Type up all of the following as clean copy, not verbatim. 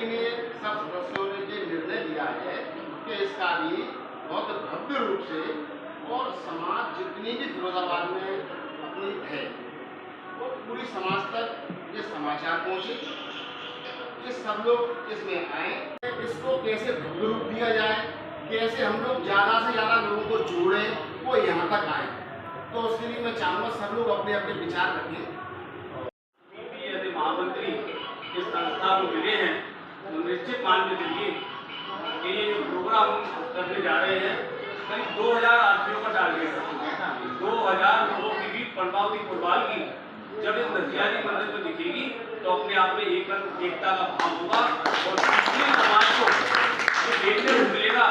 इसीलिए सब सदस्यों ने ये निर्णय लिया है कि इसका भी बहुत भव्य रूप से और समाज जितनी भी फिरोजाबाद में अपनी है वो पूरी समाज तक ये समाचार पहुँचे, ये सब लोग इसमें आए। इसको कैसे भव्य रूप दिया जाए, कैसे हम लोग ज़्यादा से ज़्यादा लोगों को जोड़ें, वो यहाँ तक आए। तो उसके लिए मैं चाहूँगा सब लोग अपने अपने विचार रखें। यदि महामंत्री इस संस्था को मिले हैं तो निश्चित मान के चलिए कि ये जो प्रोग्राम करने जा रहे हैं करीब 2000 आदमियों का टारगेट है। 2000 लोगों की भी पद्मावती फुटबॉल की जब इस नसियाजी मंदिर में दिखेगी तो अपने आप में एकता का भाव होगा और दूसरे समाज को जो देखने को मिलेगा।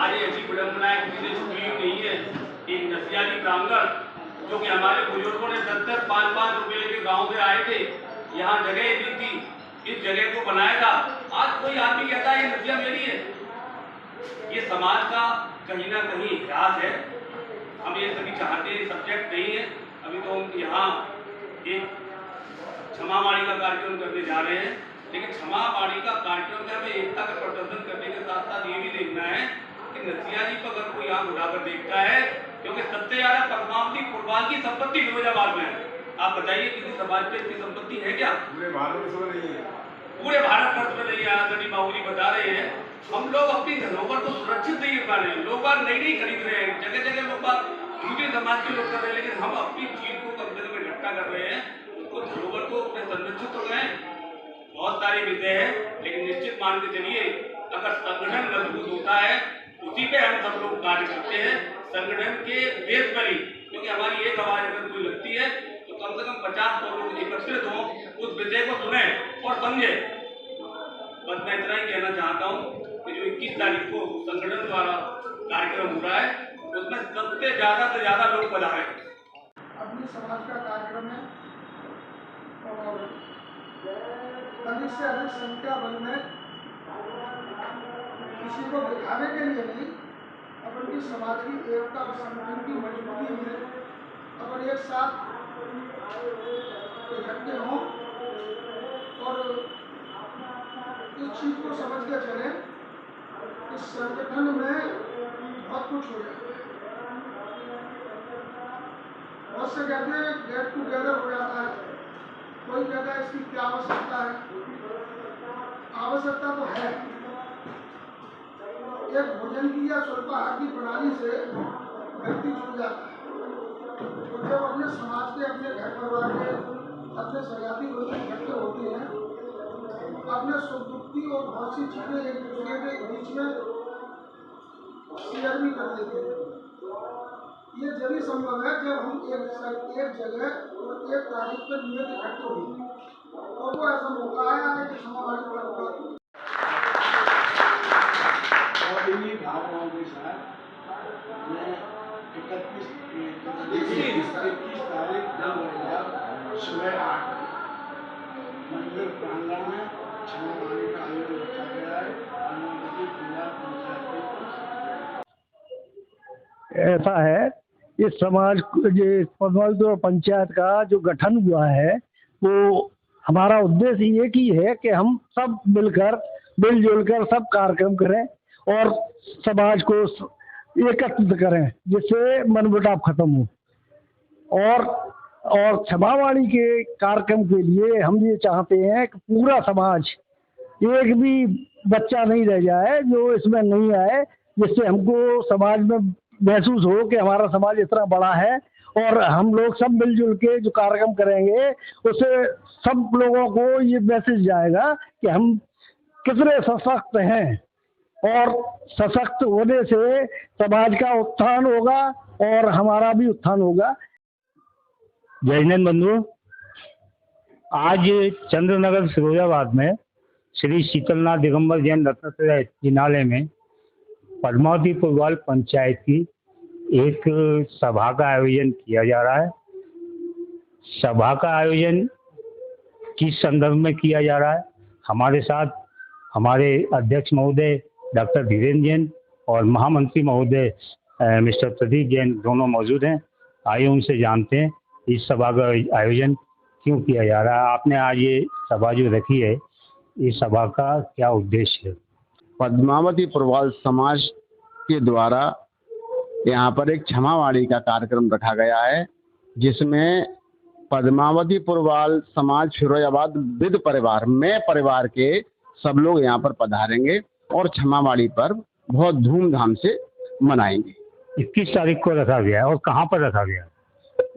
आज ऐसी विडम्बनाएं किसी ने छुपी नहीं है। एक नसियाजी प्रांगण जो कि हमारे बुजुर्गों ने 10-10, 5-5 रुपए लेके गाँव से आए थे, यहाँ जगह दी थी, इस जगह को बनाया था। आज कोई आदमी कहता है ये नदियाँ मेरी है। ये समाज का कहीं ना कहीं इतिहास है। हम ये सभी चाहते हैं, सब्जेक्ट नहीं है। अभी तो हम यहाँ एक क्षमा वाणी का कार्यक्रम करने जा रहे हैं, लेकिन क्षमा वाणी का कार्यक्रम से हमें एकता का प्रदर्शन करने के साथ साथ ये भी देखना है कि नसियाजी पर अगर कोई आंख उठाकर देखता है, क्योंकि सबसे ज्यादा पद्मावती फुटबॉल की संपत्ति फिरोजाबाद में है। आप बताइए किसी समाज पे इतनी संपत्ति है क्या? पूरे भारत में नहीं है। पूरे भारत वर्ष में नहीं है। आदरणीय बाबूजी बता रहे हैं हम लोग अपनी धरोहर को सुरक्षित नहीं कर रहे हैं। लोग बाग नहीं खरीद रहे हैं, जगह जगह लोग बाग दूसरे समाज के लोग कर रहे हैं, लेकिन हम अपनी चीज को कम से कम इकट्ठा कर रहे हैं, उसको धरोहर को अपने संरक्षित हो गए। बहुत सारी विषय है, लेकिन निश्चित मान के चलिए अगर संगठन मजबूत होता है उसी पे हम सब लोग कार्य करते हैं। संगठन के बेस पर ही, क्योंकि हमारी एक आवाज अगर कोई लगती है तो कम से कम 50 लोग एकत्रित हों, उस विषय को सुने और समझे। बस मैं इतना ही कहना चाहता हूँ कि जो 21 तारीख को संगठन द्वारा कार्यक्रम हो रहा है उसमें सबसे ज्यादा से ज्यादा लोग पधारे। अपनी समाज का कार्यक्रम है और अधिक से अधिक संख्या बल में किसी को दिखाने के लिए नहीं, अपनी समाज की एकता और संगठन की मजबूती में अपन एक साथ इकट्ठे हों और इस चीज को समझ के चले। इस संगठन में बहुत कुछ हो जाता है। बहुत से कहते हैं गेट टुगेदर हो जाता है, कोई कहता है इसकी क्या आवश्यकता है। आवश्यकता तो है, एक भोजन की या स्वल्पाहार की प्रणाली से व्यक्ति जुड़ जाता है। तो जब अपने समाज के, अपने घर परिवार के, अपने संगाती लोग इकट्ठे होते हैं, अपने सुख दुख की और बहुत सी चीजें एक दूसरे के बीच में शेयर भी कर देते हैं। ये जब ही संभव है जब हम एक जगह और एक तारीख पर नियत इकट्ठे हुए, और वो ऐसा मौका आया है कि हमारी परंपरा और इन्हीं भावनाओं के साथ मैं 21 तारीख 9 सुबह 8 मंदिर प्रांगण में क्षमा वाणी का आयोजन रखा गया है। अनुमति पूरा पंचायत ऐसा है इस समाज पद्मावती पंचायत का जो गठन हुआ है वो हमारा उद्देश्य एक ही है कि हम सब मिलजुल कर सब कार्यक्रम करें और समाज को एकत्रित करें जिससे मनमुटाव खत्म हो। और क्षमा वाणी के कार्यक्रम के लिए हम ये चाहते हैं कि पूरा समाज, एक भी बच्चा नहीं रह जाए जो इसमें नहीं आए, जिससे हमको समाज में महसूस हो कि हमारा समाज इतना बड़ा है और हम लोग सब मिलजुल के जो कार्यक्रम करेंगे उससे सब लोगों को ये मैसेज जाएगा कि हम कितने सशक्त हैं और सशक्त होने से समाज का उत्थान होगा और हमारा भी उत्थान होगा। जय हिंद बंधु, आज चंद्रनगर फिरोजाबाद में श्री शीतलनाथ दिगंबर जैन रत्नत्रय जिनालय में पद्मावती फुटबॉल पंचायत की एक सभा का आयोजन किया जा रहा है। सभा का आयोजन किस संदर्भ में किया जा रहा है? हमारे साथ हमारे अध्यक्ष महोदय डॉक्टर धीरेन्द्र जैन और महामंत्री महोदय मिस्टर प्रदीप जैन दोनों मौजूद हैं। आइए उनसे जानते हैं इस सभा का आयोजन क्यों किया जा रहा है। आपने आज ये सभा जो रखी है इस सभा का क्या उद्देश्य है? पद्मावती पुरवाल समाज के द्वारा यहाँ पर एक क्षमावाणी का कार्यक्रम रखा गया है, जिसमें पद्मावती पुरवाल समाज फिरोजाबाद विद परिवार में परिवार के सब लोग यहाँ पर पधारेंगे और क्षमावाणी पर्व बहुत धूमधाम से मनाएंगे। 21 तारीख को रखा गया है और कहाँ पर रखा गया है?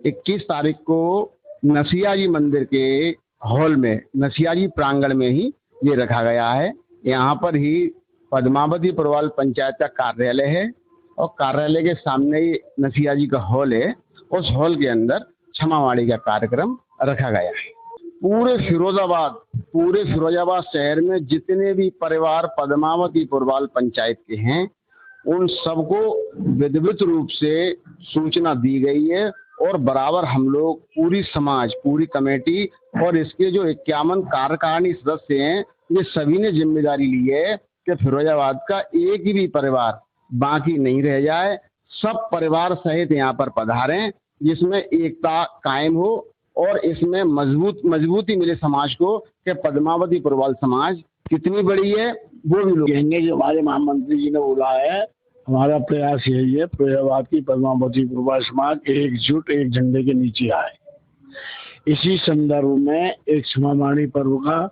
21 तारीख को नसिया जी मंदिर के हॉल में, नसिया जी प्रांगण में ही ये रखा गया है। यहाँ पर ही पद्मावती पुरवाल पंचायत का कार्यालय है और कार्यालय के सामने ही नसिया जी का हॉल है। उस हॉल के अंदर क्षमावाणी का कार्यक्रम रखा गया है। पूरे फिरोजाबाद शहर में जितने भी परिवार पद्मावती पुरवाल पंचायत के हैं, उन सबको विधिवत रूप से सूचना दी गई है और बराबर हम लोग पूरी समाज, पूरी कमेटी और इसके जो 51 कार्यकारिणी सदस्य हैं, ये सभी ने जिम्मेदारी ली है कि फिरोजाबाद का एक भी परिवार बाकी नहीं रह जाए। सब परिवार सहित यहाँ पर पधारें, जिसमें एकता कायम हो और इसमें मजबूती मिले समाज को कि पद्मावती पुरवाल समाज कितनी बड़ी है वो भी लोग कहेंगे। जो हमारे महामंत्री जी ने बोला है, हमारा प्रयास यही है, फिरोजाबाद की पद्मावती पुरवाल समाज एकजुट एक झंडे के नीचे आए। इसी संदर्भ में एक क्षमावाणी पर्व का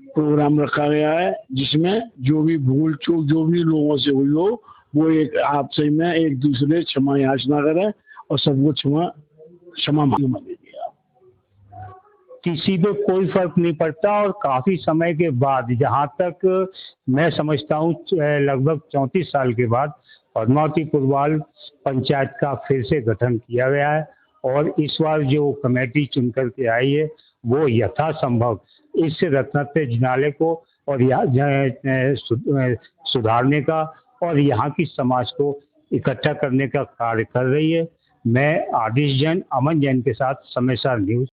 प्रोग्राम रखा गया है, जिसमें जो भी भूल चूक जो भी लोगों से हुई हो, वो एक आपसे में एक दूसरे क्षमा याचना करें और सबको क्षमा मांगे। किसी पे कोई फर्क नहीं पड़ता और काफी समय के बाद, जहाँ तक मैं समझता हूँ लगभग 34 साल के बाद पद्मावती पुरवाल पंचायत का फिर से गठन किया गया है और इस बार जो कमेटी चुन करके आई है वो यथासंभव इस रत्नत्र जिनालय को और सुधारने का और यहाँ की समाज को इकट्ठा करने का कार्य कर रही है। मैं आदिश जैन, अमन जैन के साथ समय सार न्यूज।